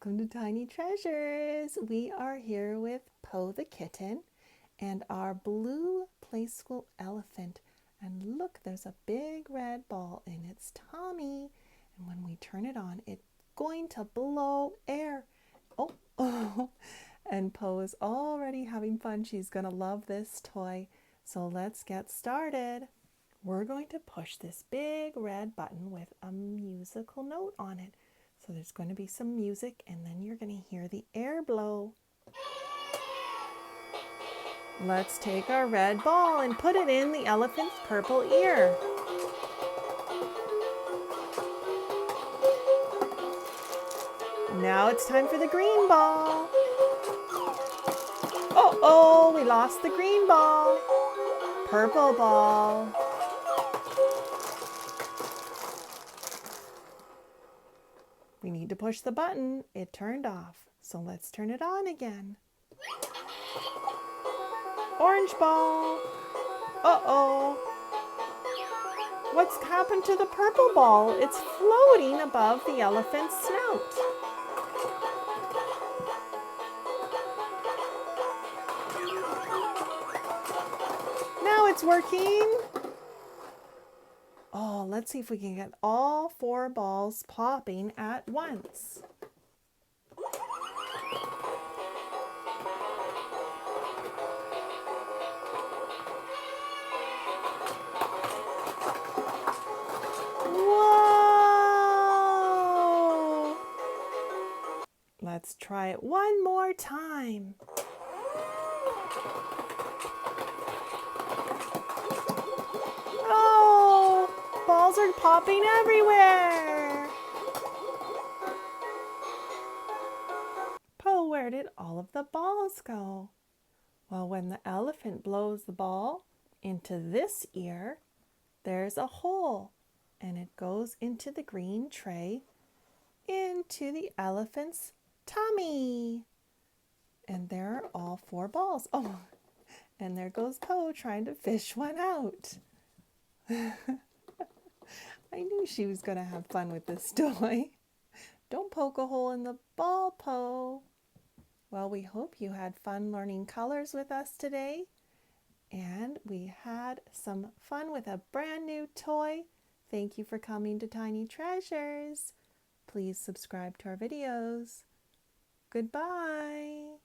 Welcome to Tiny Treasures. We are here with Poe the kitten and our blue Playschool elephant. And look, there's a big red ball in its tummy. And when we turn it on, it's going to blow air. Oh. And Poe is already having fun. She's going to love this toy. So let's get started. We're going to push this big red button with a musical note on it. So there's going to be some music, and then you're going to hear the air blow. Let's take our red ball and put it in the elephant's purple ear. Now it's time for the green ball. Oh, we lost the green ball. Purple ball. We need to push the button. It turned off. So let's turn it on again. Orange ball. Uh-oh. What's happened to the purple ball? It's floating above the elephant's snout. Now it's working. Oh, let's see if we can get all 4 balls popping at once. Whoa! Let's try it one more time. Balls are popping everywhere. Poe, where did all of the balls go? Well, when the elephant blows the ball into this ear, there's a hole, and it goes into the green tray, into the elephant's tummy. And there are all 4 balls. Oh, and there goes Poe trying to fish one out. I knew she was going to have fun with this toy. Don't poke a hole in the ball, Poe. Well, we hope you had fun learning colors with us today. And we had some fun with a brand new toy. Thank you for coming to Tiny Treasures. Please subscribe to our videos. Goodbye.